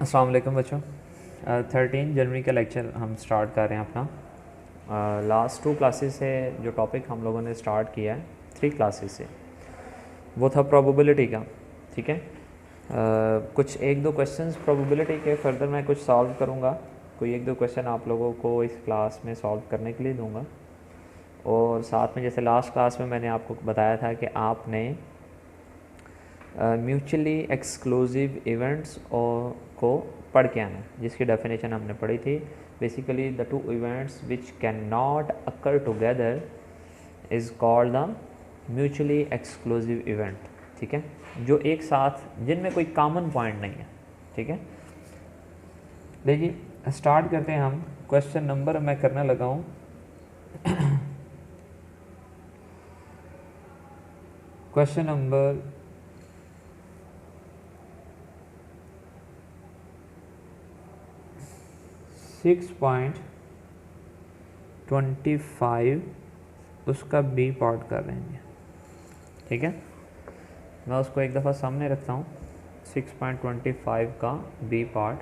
अस्सलाम वालेकुम बच्चों। 13 जनवरी का लेक्चर हम स्टार्ट कर रहे हैं अपना। लास्ट 2 क्लासेस से जो टॉपिक हम लोगों ने स्टार्ट किया है 3 क्लासेस से, वो था प्रोबेबिलिटी का। ठीक है, कुछ 1-2 क्वेश्चंस प्रोबेबिलिटी के फर्दर मैं कुछ सॉल्व करूँगा। कोई 1-2 क्वेश्चन आप लोगों को इस क्लास में सॉल्व करने के लिए दूँगा। और साथ में जैसे लास्ट क्लास में मैंने आपको बताया था कि आपने म्यूचुअली एक्सक्लूसिव इवेंट्स और को पढ़ के आना, जिसकी डेफिनेशन हमने पढ़ी थी। Basically the 2 events which can not occur together is called the mutually exclusive event. ठीक है, जो एक साथ, जिनमें कोई कॉमन पॉइंट नहीं है। ठीक है, देखिए स्टार्ट करते हैं हम। क्वेश्चन नंबर मैं करने लगा हूँ क्वेश्चन नंबर 6.25 उसका बी पार्ट कर रहे हैं। ठीक है, मैं उसको एक दफ़ा सामने रखता हूँ। 6.25 का बी पार्ट।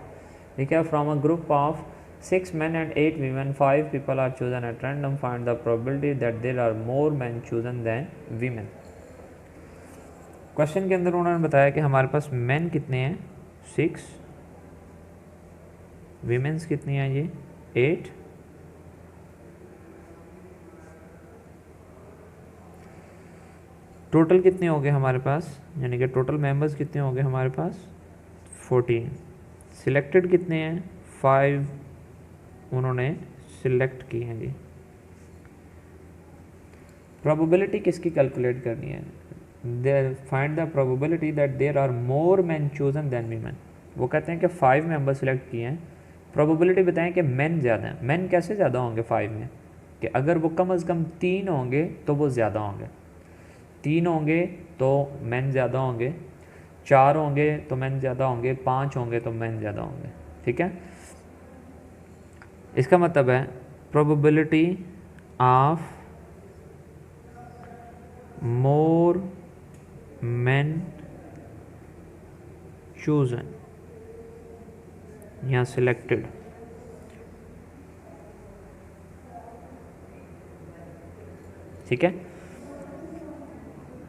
ठीक है, from a group of 6 men and 8 women, 5 people are chosen at random. Find the probability that there are more men chosen than women. Question के अंदर उन्होंने बताया कि हमारे पास men कितने हैं 6, विमेंस कितनी हैं ये 8, टोटल कितने हो गए हमारे पास, यानी कि टोटल मेंबर्स कितने हो गए हमारे पास 14। सिलेक्टेड कितने हैं 5 उन्होंने सिलेक्ट किए हैं जी। प्रोबेबिलिटी किसकी कैलकुलेट करनी है, there find the probability that there are more man chosen than women. वो कहते हैं कि 5 मेंबर सिलेक्ट किए हैं, प्रोबेबिलिटी बताएं कि मैन ज़्यादा हैं। मैन कैसे ज़्यादा होंगे 5 में, कि अगर वो कम अज़ कम 3 होंगे तो वो ज़्यादा होंगे, 3 होंगे तो मैन ज़्यादा होंगे, 4 होंगे तो मैन ज़्यादा होंगे, 5 होंगे तो मैन ज़्यादा होंगे। ठीक है, इसका मतलब है probability of more man chosen या सिलेक्टेड। ठीक है,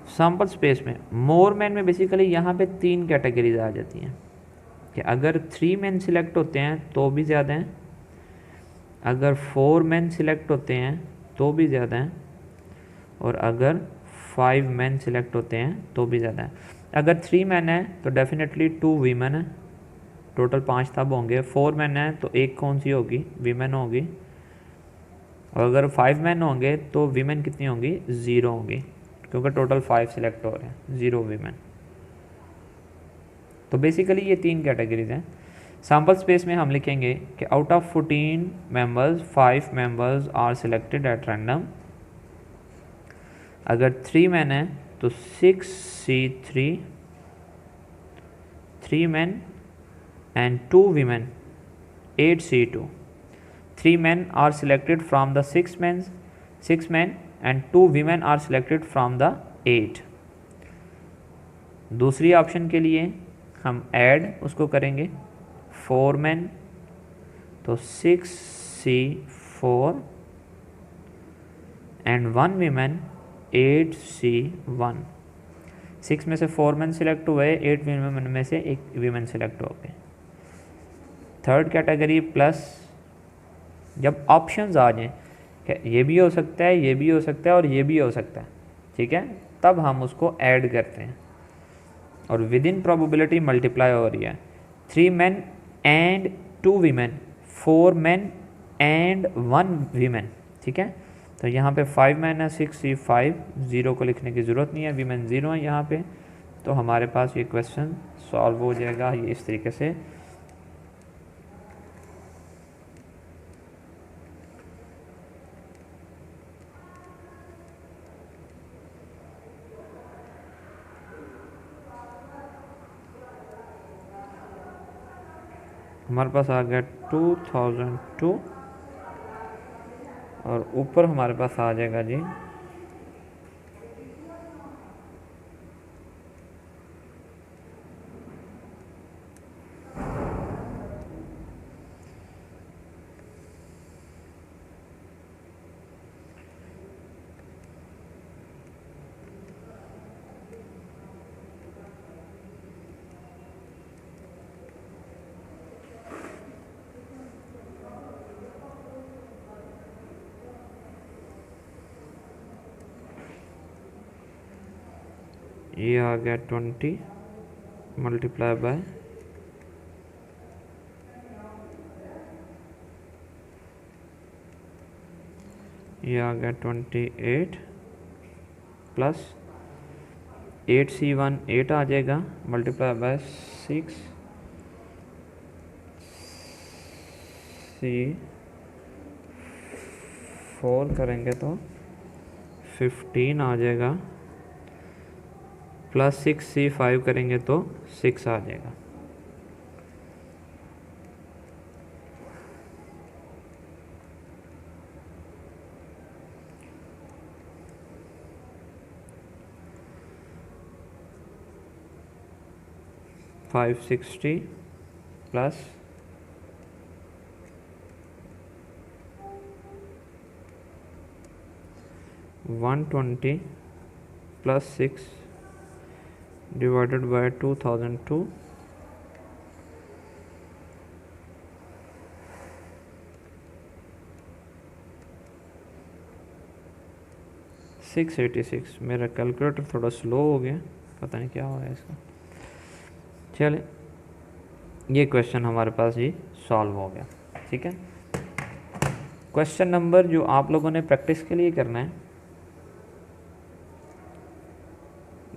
सैम्पल स्पेस में मोर मैन में बेसिकली यहाँ पे 3 कैटेगरीज आ जाती हैं कि अगर 3 मैन सिलेक्ट होते हैं तो भी ज़्यादा हैं, अगर 4 मैन सिलेक्ट होते हैं तो भी ज़्यादा हैं, और अगर 5 मैन सिलेक्ट होते हैं तो भी ज़्यादा है। अगर 3 मैन है तो डेफिनेटली 2 वीमेन है, टोटल 5 तब होंगे। 4 मैन है तो एक कौन सी होगी, वीमेन होगी। और अगर 5 मैन होंगे तो वीमेन कितनी होंगी, 0 होंगी, क्योंकि टोटल 5 सिलेक्ट हो रहे हैं, 0 वीमेन। तो बेसिकली ये 3 कैटेगरीज हैं। सैम्पल स्पेस में हम लिखेंगे कि out of 14 members 5 members are selected at random. अगर 3 मैन है तो 6C3, 3 man and 2 women 8C2. 3 men are selected from the 6 men and 2 women are selected from the 8. दूसरी ऑप्शन के लिए हम ऐड उसको करेंगे 4 men तो 6C4 and 1 women 8C1। 6 में से 4 men सिलेक्ट हुए, 8 women में से 1 women सिलेक्ट हो गए। थर्ड कैटेगरी प्लस, जब ऑप्शंस आ जाएं कि ये भी हो सकता है, ये भी हो सकता है और ये भी हो सकता है, ठीक है, तब हम उसको ऐड करते हैं और विद इन प्रोबेबिलिटी मल्टीप्लाई हो रही है। 3 men and 2 women, 4 men and 1 women। ठीक है, तो यहाँ पे 5 men है, 6C5, 0 को लिखने की ज़रूरत नहीं है, women 0 है यहाँ पे। तो हमारे पास ये क्वेश्चन सॉल्व हो जाएगा ये इस तरीके से। हमारे पास आ गया 2002 और ऊपर हमारे पास आ जाएगा जी 2002 ये आ गया 20 मल्टीप्लाई बाय ये आ गया 28 प्लस 8C1 8 आ जाएगा मल्टीप्लाई बाय 6C4 करेंगे तो 15 आ जाएगा प्लस 6C5 करेंगे तो 6 आ जाएगा। $560 प्लस 120 प्लस 6 डिवाइडेड बाय 2002 686। मेरा कैलकुलेटर थोड़ा स्लो हो गया, पता नहीं क्या हो गया इसका। चले, ये क्वेश्चन हमारे पास ही सॉल्व हो गया। ठीक है, क्वेश्चन नंबर जो आप लोगों ने प्रैक्टिस के लिए करना है,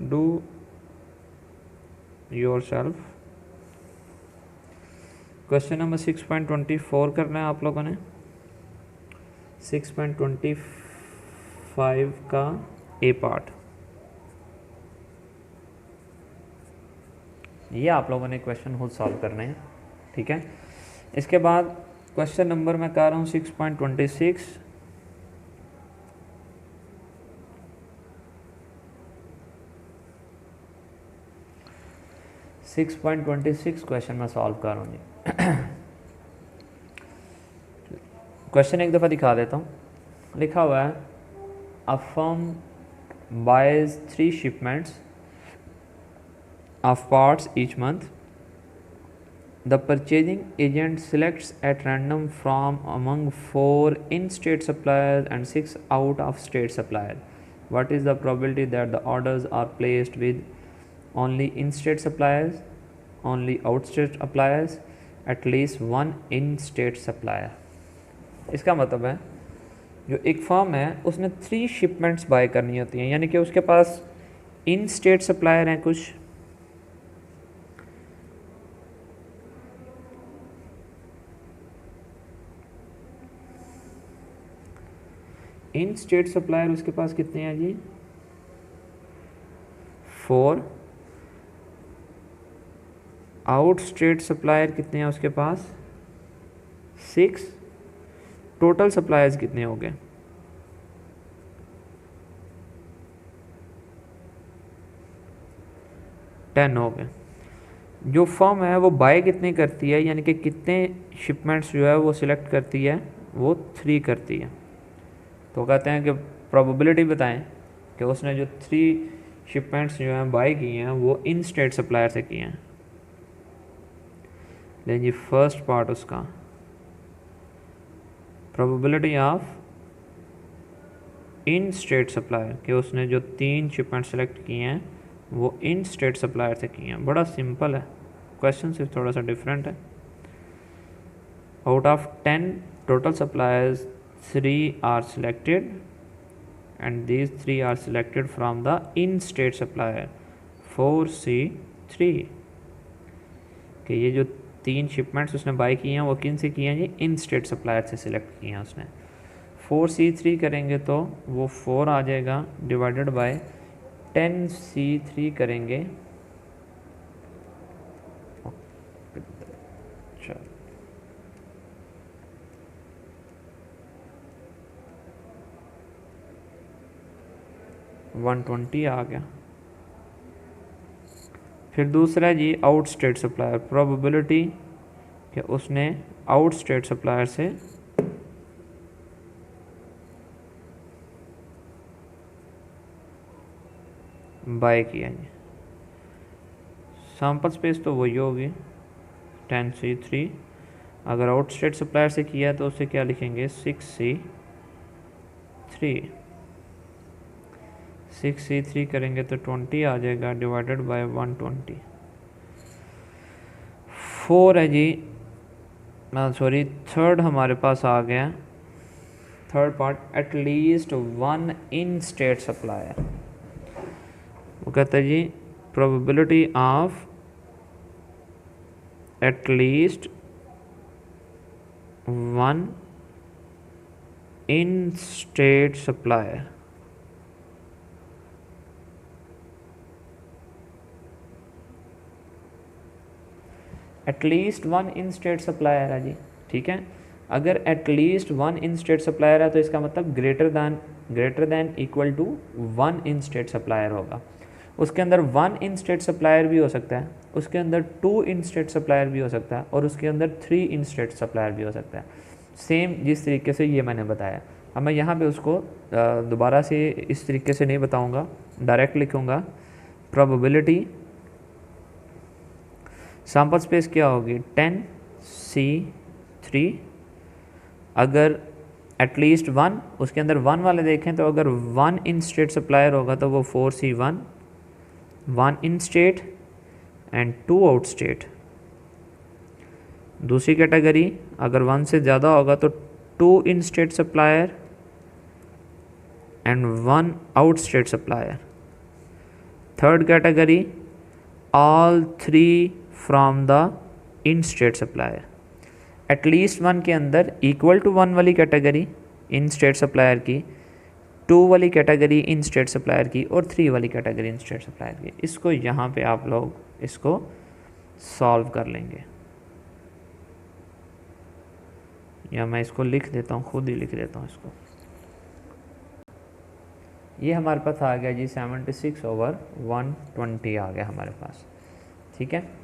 डू योरसेल्फ। क्वेश्चन नंबर 6.24 करना है आप लोगों ने। 6.25 का ए पार्ट, ये आप लोगों ने क्वेश्चन खुद सॉल्व करने हैं। ठीक है, इसके बाद क्वेश्चन नंबर मैं कह रहा हूँ 6.26। क्वेश्चन मैं सॉल्व कर रहा हूँ जी। क्वेश्चन एक दफ़ा दिखा देता हूँ। लिखा हुआ है, a firm buys 3 shipments of parts each month. The purchasing agent selects at random from among 4 in-state suppliers and 6 out-of-state suppliers. What is the probability that the orders are placed with only in-state suppliers, only out-state suppliers, at least one in-state supplier? इसका मतलब है जो एक firm है उसने 3 shipments bye करनी होती हैं, यानी कि उसके पास इन स्टेट सप्लायर हैं कुछ, इन स्टेट सप्लायर उसके पास कितने हैं जी, 4। आउट स्टेट सप्लायर कितने हैं उसके पास, 6। टोटल सप्लायर्स कितने हो गए, 10 हो गए। जो फर्म है वो बाय कितने करती है, यानी कि कितने शिपमेंट्स जो है वो सिलेक्ट करती है, वो 3 करती है। तो कहते हैं कि प्रोबेबिलिटी बताएं कि उसने जो 3 शिपमेंट्स जो हैं बाय की हैं वो इन स्टेट सप्लायर से किए हैं। लेकिन जी फर्स्ट पार्ट उसका probability of in state supplier कि उसने जो 3 शिपमेंट सेलेक्ट किए हैं वो इन स्टेट सप्लायर से किए हैं। बड़ा सिंपल है क्वेश्चन, सिर्फ थोड़ा सा डिफरेंट है। Out of 10 total suppliers 3 are selected and these 3 are selected from the in-state supplier 4C3 कि ये जो 3 शिपमेंट्स उसने बाय किए हैं वो किन से किए हैं जी, इन स्टेट सप्लायर से सिलेक्ट किए हैं उसने। 4C3 करेंगे तो वो 4 आ जाएगा डिवाइडेड बाय 10C3 करेंगे, अच्छा 120 आ गया। फिर दूसरा जी आउट स्टेट सप्लायर, प्रोबेबिलिटी कि उसने आउट स्टेट सप्लायर से बाय किया जी। सैम्पल स्पेस तो वही होगी 10C3। अगर आउट स्टेट सप्लायर से किया तो उसे क्या लिखेंगे, 6C3। 6C3 करेंगे तो 20 आ जाएगा डिवाइडेड बाय 120। 4 है जी, सॉरी थर्ड हमारे पास आ गया। Third part, at least one in state supplier. वो कहता है जी probability of at least one in state supplier. At least one in state supplier है जी, ठीक है। अगर at least one in state supplier है तो इसका मतलब greater than equal to one in state supplier होगा। उसके अंदर वन इन स्टेट सप्लायर भी हो सकता है, उसके अंदर टू इन स्टेट सप्लायर भी हो सकता है, और उसके अंदर थ्री इन स्टेट सप्लायर भी हो सकता है, सेम जिस तरीके से ये मैंने बताया। अब मैं यहाँ पे उसको दोबारा से इस तरीके से नहीं बताऊँगा, डायरेक्ट लिखूँगा। प्रोबेबिलिटी सैम्पल स्पेस क्या होगी 10C3। अगर एटलीस्ट वन, उसके अंदर वन वाले देखें तो अगर वन इन स्टेट सप्लायर होगा तो वो 4C1, one in state and two out state. दूसरी कैटेगरी अगर वन से ज़्यादा होगा तो two in state supplier and one out state supplier. Third category all three from the in state supplier. At least one के अंदर इक्वल टू वन वाली category in state supplier की, टू वाली कैटेगरी इन स्टेट सप्लायर की, और three वाली category in state supplier की। इसको यहाँ पे आप लोग इसको सॉल्व कर लेंगे, या मैं इसको लिख देता हूँ, खुद ही लिख देता हूँ इसको। ये हमारे पास आ गया जी 76/120 आ गया हमारे पास, ठीक है।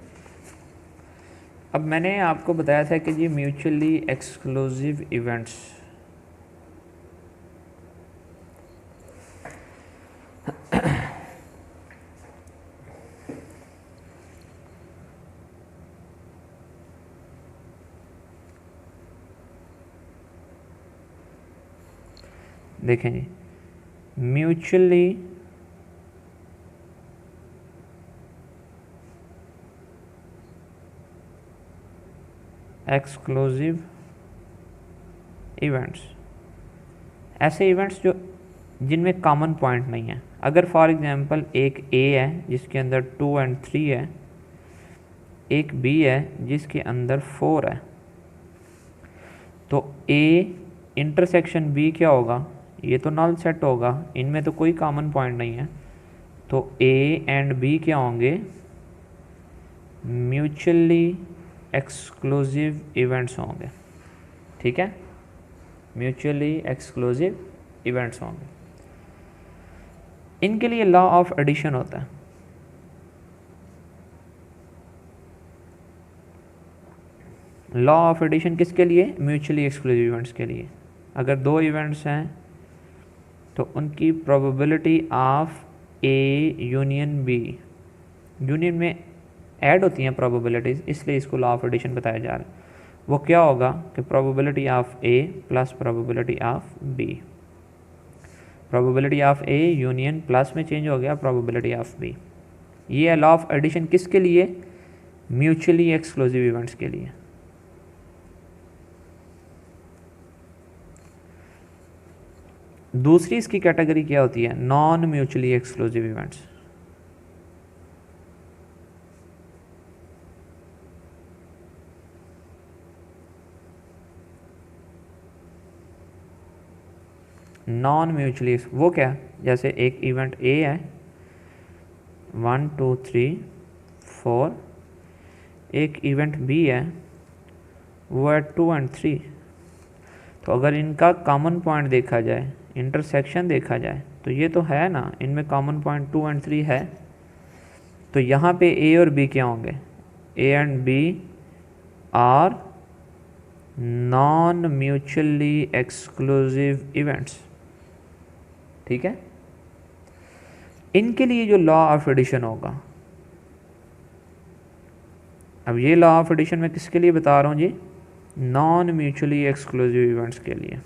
अब मैंने आपको बताया था कि जी म्यूचुअली एक्सक्लूसिव इवेंट्स, देखें जी म्यूचुअली एक्सक्लूसिव इवेंट्स, ऐसे इवेंट्स जो जिनमें कॉमन पॉइंट नहीं है। अगर फॉर एग्जांपल एक ए है जिसके अंदर 2 और 3 है, एक बी है जिसके अंदर 4 है, तो ए इंटरसेक्शन बी क्या होगा, ये तो नल सेट होगा, इनमें तो कोई कॉमन पॉइंट नहीं है, तो ए एंड बी क्या होंगे, म्यूचुअली एक्सक्लूसिव इवेंट्स होंगे, ठीक है, म्यूचुअली एक्सक्लूसिव इवेंट्स होंगे। इनके लिए लॉ ऑफ एडिशन होता है। लॉ ऑफ एडिशन किसके लिए, म्यूचुअली एक्सक्लूसिव इवेंट्स के लिए। अगर दो इवेंट्स हैं तो उनकी probability of A union B, union में ऐड होती हैं प्रोबेबिलिटीज़, इसलिए इसको लॉ ऑफ एडिशन बताया जा रहा है। वो क्या होगा कि probability of A plus probability of B, probability of A union plus में चेंज हो गया प्रोबेबिलिटी ऑफ बी। ये है लॉ ऑफ एडिशन किसके लिए, म्यूचुअली एक्सक्लूसिव इवेंट्स के लिए। दूसरी इसकी कैटेगरी क्या होती है, non mutually exclusive events. Non mutually वो क्या, जैसे एक इवेंट ए है 1 2 3 4, एक इवेंट बी है वो है 2 और 3। तो अगर इनका कॉमन पॉइंट देखा जाए, इंटरसेक्शन देखा जाए, तो ये तो है ना, इनमें कॉमन पॉइंट 2 और 3 है, तो यहाँ पे ए और बी क्या होंगे, A and B are non mutually exclusive events, ठीक है। इनके लिए जो लॉ ऑफ एडिशन होगा, अब ये लॉ ऑफ एडिशन मैं किसके लिए बता रहा हूँ जी, नॉन म्यूचुअली एक्सक्लूसिव इवेंट्स के लिए,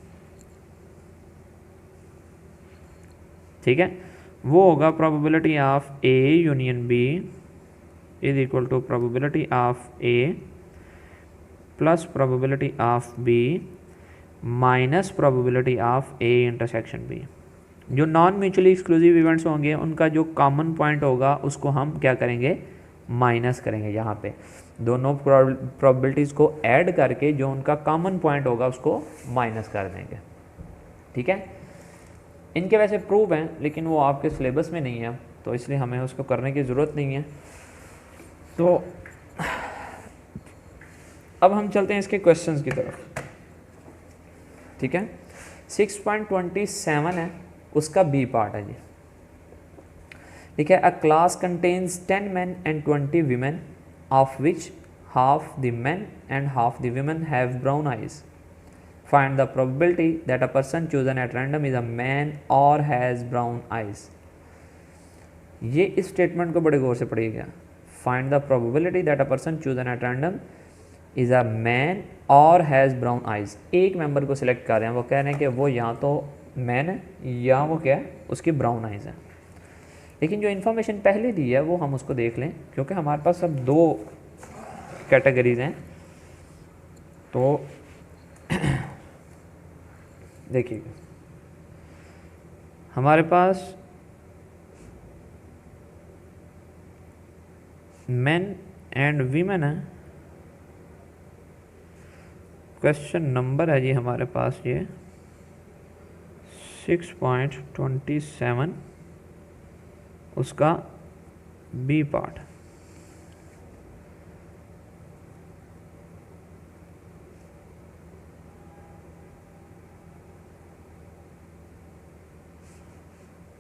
ठीक है। वो होगा probability of A union B is equal to probability of A plus probability of B minus probability of A intersection B. जो नॉन म्यूचुअली एक्सक्लूसिव इवेंट्स होंगे उनका जो कॉमन पॉइंट होगा उसको हम क्या करेंगे, माइनस करेंगे। यहाँ पे दोनों प्रोबेबिलिटीज़ को ऐड करके जो उनका कॉमन पॉइंट होगा उसको माइनस कर देंगे। ठीक है, इनके वैसे प्रूव हैं लेकिन वो आपके सिलेबस में नहीं है, तो इसलिए हमें उसको करने की ज़रूरत नहीं है। तो अब हम चलते हैं इसके क्वेश्चंस की तरफ। ठीक है, 6.27 है, उसका बी पार्ट है जी। ठीक है, अ class contains 10 men and 20 women of which half the men and half the women have brown eyes. Find the probability that a person chosen at random is a man or has brown eyes. ये इस statement को बड़े गौर से पढ़िएगा। Find the probability that a person chosen at random is a man or has brown eyes. एक member को select कर रहे हैं, वो कह रहे हैं कि वो या तो मैन है या वो क्या है, उसकी ब्राउन आइज़ है। लेकिन जो इन्फॉर्मेशन पहले दी है वो हम उसको देख लें, क्योंकि हमारे पास अब दो कैटेगरीज हैं। तो देखिए, हमारे पास मेन एंड वीमेन है। क्वेश्चन नंबर है जी हमारे पास ये 6.27, उसका बी पार्ट।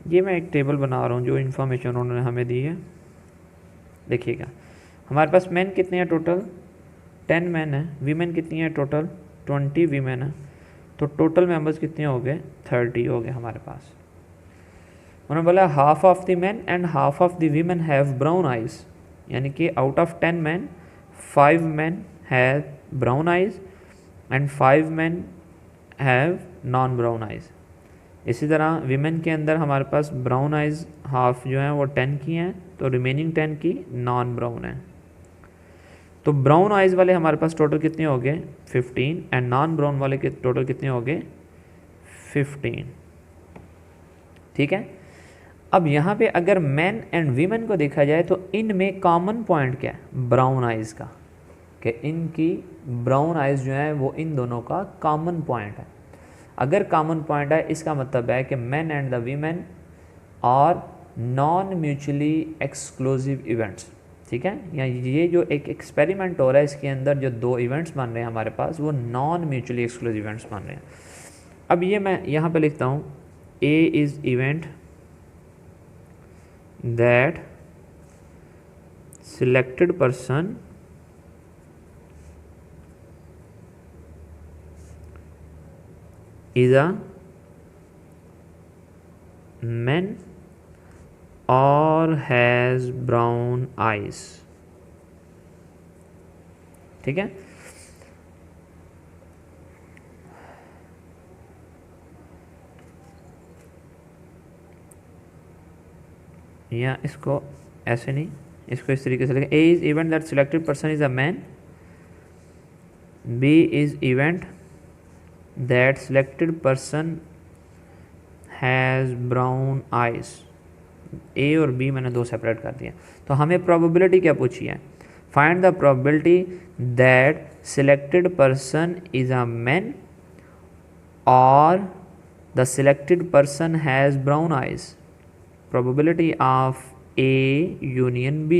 ये मैं एक टेबल बना रहा हूँ जो इन्फॉर्मेशन उन्होंने हमें दी है। देखिएगा, हमारे पास मैन कितने हैं टोटल, 10 मैन है। वीमेन कितनी है टोटल, 20 वीमेन है। तो टोटल मेंबर्स कितने हो गए, 30 हो गए हमारे पास। उन्होंने बोला half of the man and half of the women have brown eyes, यानी कि out of 10 man 5 man have brown eyes and 5 man have non brown eyes. इसी तरह वीमेन के अंदर हमारे पास ब्राउन आइज हाफ जो हैं वो 10 की हैं, तो रिमेनिंग 10 की नॉन ब्राउन है। तो ब्राउन आइज वाले हमारे पास टोटल कितने हो गए, 15, एंड नॉन ब्राउन वाले के टोटल कितने हो गए, 15। ठीक है, अब यहाँ पे अगर मैन एंड वीमेन को देखा जाए तो इनमें कॉमन पॉइंट क्या है, ब्राउन आइज का, कि इनकी ब्राउन आइज जो है वो इन दोनों का कॉमन पॉइंट है। अगर कॉमन पॉइंट है इसका मतलब है कि man and the women are non mutually exclusive events. ठीक है, या ये जो एक एक्सपेरिमेंट हो रहा है इसके अंदर जो दो इवेंट्स मान रहे हैं हमारे पास वो नॉन म्यूचुअली एक्सक्लूसिव इवेंट्स मान रहे हैं। अब ये मैं यहाँ पे लिखता हूँ, A is event that selected person is a man or has brown eyes। ठीक है, या इसको ऐसे नहीं, इसको इस तरीके से लिखें, A is event that selected person is a man, B is event that selected person has brown eyes। A और B मैंने दो सेपरेट कर दिया। तो हमें प्रोबेबिलिटी क्या पूछी है, find the probability that selected person is a man और the selected person has brown eyes. Probability of A union B।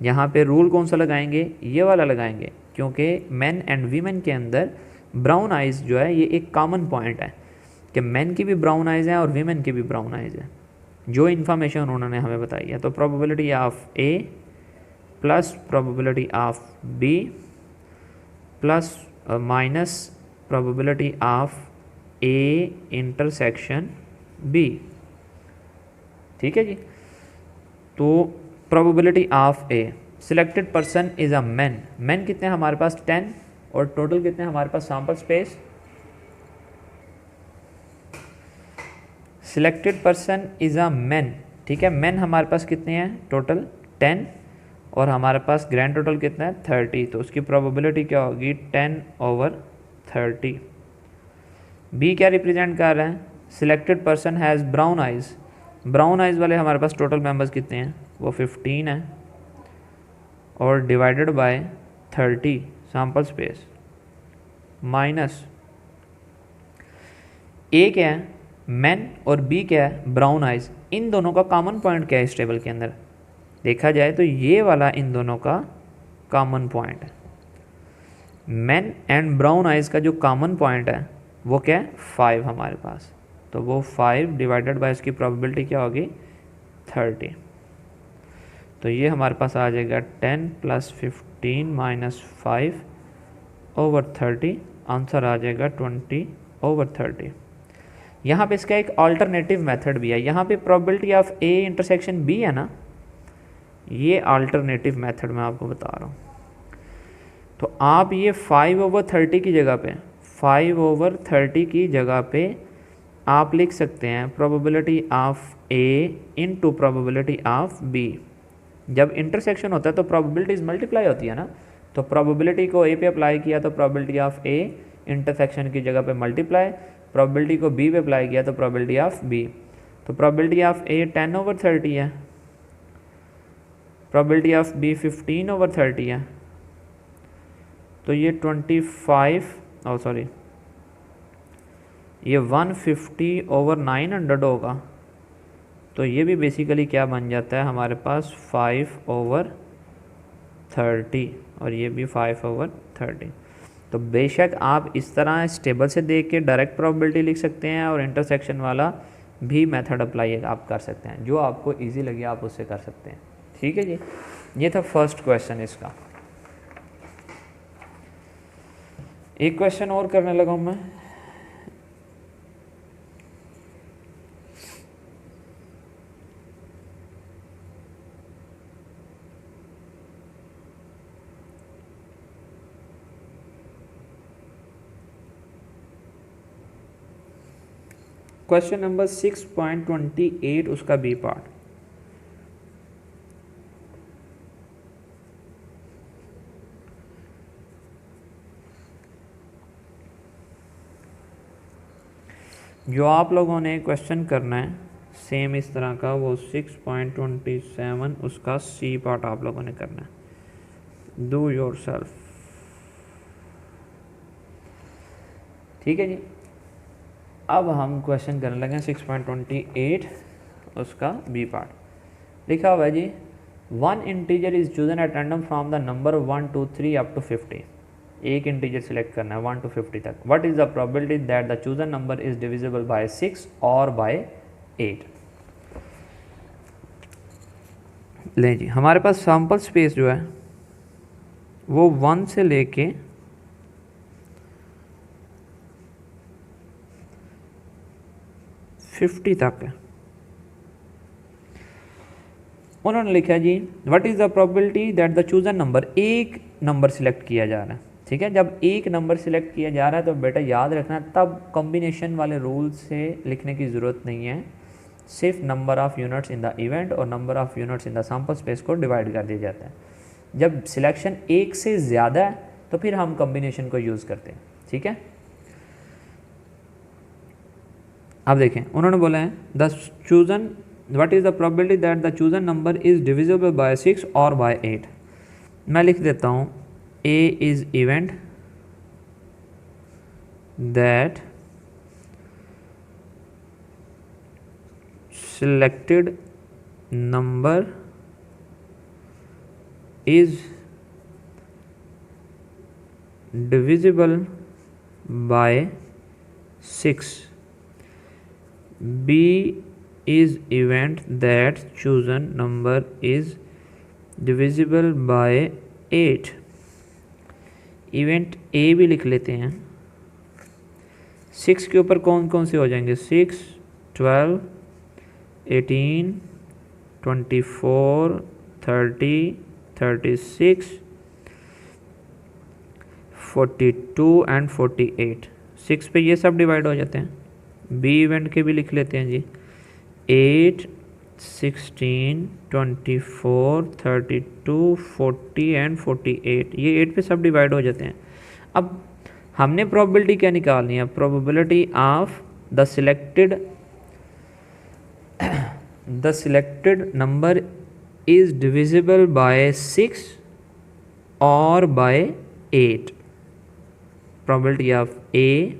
यहाँ पे रूल कौन सा लगाएंगे, ये वाला लगाएंगे, क्योंकि मैन एंड वीमेन के अंदर ब्राउन आइज़ जो है ये एक कॉमन पॉइंट है कि मैन की भी ब्राउन आइज़ हैं और वीमेन की भी ब्राउन आइज़ है, जो इन्फॉर्मेशन उन्होंने हमें बताई है। तो probability of A plus probability of B plus minus probability of A intersection B. ठीक है जी, तो probability of A, selected person is a man, man कितने हैं हमारे पास 10 और टोटल कितने हमारे पास sample space selected person is a man, ठीक है। मैन हमारे पास कितने हैं टोटल 10 और हमारे पास ग्रैंड टोटल कितना है 30, तो उसकी प्रोबेबिलिटी क्या होगी 10/30। बी क्या रिप्रेजेंट कर रहे हैं, selected person has brown eyes, brown eyes वाले हमारे पास टोटल मेंबर्स कितने हैं, वो 15 है और divided by 30 sample space minus A क्या है मैन और बी क्या है ब्राउन आइज़। इन दोनों का कॉमन पॉइंट क्या है इस टेबल के अंदर, देखा जाए तो ये वाला इन दोनों का कॉमन पॉइंट है। मैन एंड ब्राउन आइज़ का जो कॉमन पॉइंट है वो क्या है 5 हमारे पास, तो वो 5 डिवाइडेड बाय इसकी प्रोबेबिलिटी क्या होगी 30। तो ये हमारे पास आ जाएगा 10 + 15 - 5/30, आंसर आ जाएगा 20/30। यहाँ पे इसका एक अल्टरनेटिव मेथड भी है, यहाँ पे probability of A intersection B है ना, ये अल्टरनेटिव मेथड मैं आपको बता रहा हूँ। तो आप ये 5/30 की जगह पे 5/30 की जगह पे आप लिख सकते हैं probability of A into probability of B. जब इंटरसेक्शन होता है तो प्रोबेबिलिटीज मल्टीप्लाई होती है ना, तो प्रोबेबिलिटी को ए पे अप्लाई किया तो प्रोबेबिलिटी ऑफ ए इंटरसेक्शन की जगह पे मल्टीप्लाई, प्रोबेबिलिटी को बी पे अप्लाई किया तो प्रोबेबिलिटी ऑफ बी। तो प्रोबेबिलिटी ऑफ ए 10/30 है, प्रोबेबिलिटी ऑफ बी 15/30 है, तो ये 150/900 होगा। तो ये भी बेसिकली क्या बन जाता है हमारे पास 5/30 और ये भी 5/30। तो बेशक आप इस तरह इस टेबल से देख के डायरेक्ट प्रोबेबिलिटी लिख सकते हैं और इंटरसेक्शन वाला भी मेथड अप्लाई आप कर सकते हैं, जो आपको इजी लगे आप उससे कर सकते हैं। ठीक है जी, ये था फर्स्ट क्वेश्चन इसका। एक क्वेश्चन और करने लगा हूँ मैं। क्वेश्चन नंबर 6.28 उसका बी पार्ट। जो आप लोगों ने क्वेश्चन करना है सेम इस तरह का, वो 6.27 उसका सी पार्ट आप लोगों ने करना है। Do yourself. ठीक है जी, अब हम क्वेश्चन करने लगे 6.28 उसका बी पार्ट। लिखा हुआ है जी, one integer is chosen at random from the number 1 2 3 up to 50। एक इंटीजर सिलेक्ट करना है 1 to 50 तक। What is the probability that the chosen number is divisible by 6 और बाय 8। लें जी, हमारे पास सैम्पल स्पेस जो है वो 1 से लेके 50 तक है। उन्होंने लिखा जी, what is the probability that the chosen number, एक नंबर सिलेक्ट किया जा रहा है। ठीक है, जब एक नंबर सिलेक्ट किया जा रहा है तो बेटा याद रखना तब कॉम्बिनेशन वाले रूल से लिखने की ज़रूरत नहीं है, सिर्फ number of units in the event और number of units in the sample space को डिवाइड कर दिया जाता है। जब सिलेक्शन एक से ज़्यादा है तो फिर हम कॉम्बिनेशन को यूज़ करते हैं। ठीक है, अब देखें उन्होंने बोला है the chosen, what is the probability that the chosen number is divisible by 6 और बाय 8। मैं लिख देता हूँ A is event that selected number is divisible by 6. B is event that chosen number is divisible by 8. Event A भी लिख लेते हैं। 6 के ऊपर कौन कौन से हो जाएंगे, 6, 12, 18, 24, 30, 36, 42 एंड 48। 6 पे ये सब डिवाइड हो जाते हैं। बी इवेंट के भी लिख लेते हैं जी, 8, 16, 24, 32, 40 एंड 48, ये 8 पे सब डिवाइड हो जाते हैं। अब हमने प्रोबेबिलिटी क्या निकालनी है, probability of the selected number is divisible by 6 और by 8, probability of A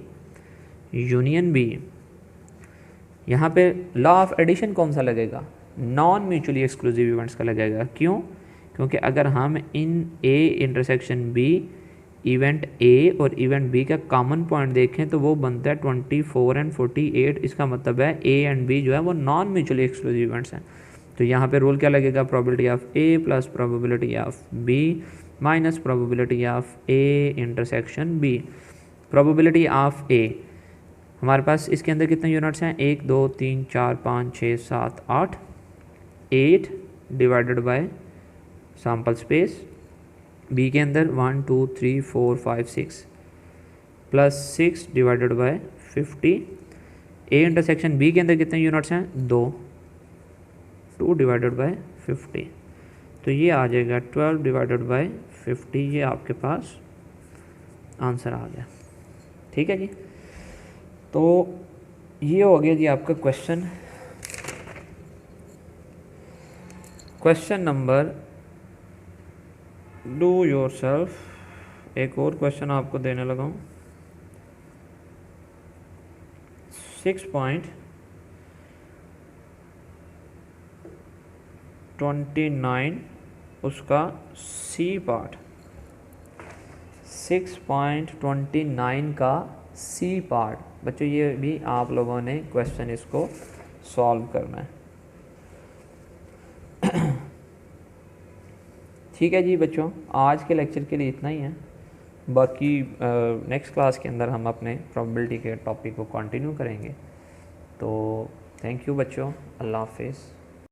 union B. यहाँ पे लॉ ऑफ एडिशन कौन सा लगेगा, नॉन म्यूचुअली एक्सक्लूसिव इवेंट्स का लगेगा। क्यों? क्योंकि अगर हम in A intersection B event A और इवेंट बी का कॉमन पॉइंट देखें तो वो बनता है 24 एंड 48। इसका मतलब है ए एंड बी जो है वो नॉन म्यूचुअली एक्सक्लूसिव इवेंट्स हैं। तो यहाँ पे रूल क्या लगेगा, probability of A plus probability of B minus probability of A intersection B. Probability of A, हमारे पास इसके अंदर कितने यूनिट्स हैं, 1 2 3 4 5 6 7 8, 8 divided by sample space. B के अंदर 1 2 3 4 5 6 plus 6 divided by 50। A intersection B के अंदर कितने यूनिट्स हैं, 2 डिवाइडेड बाय 50। तो ये आ जाएगा 12 डिवाइडेड बाय 50। ये आपके पास आंसर आ गया। ठीक है जी, तो ये हो गया जी आपका question number do your self. एक और क्वेश्चन आपको देने लगा हूँ, 6.29 उसका सी पार्ट, 6.29 का सी पार्ट। बच्चों ये भी आप लोगों ने क्वेश्चन इसको सॉल्व करना है। ठीक है जी बच्चों, आज के लेक्चर के लिए इतना ही है। बाकी नेक्स्ट क्लास के अंदर हम अपने प्रोबेबिलिटी के टॉपिक को कंटिन्यू करेंगे। तो थैंक यू बच्चों, अल्लाह हाफिज़।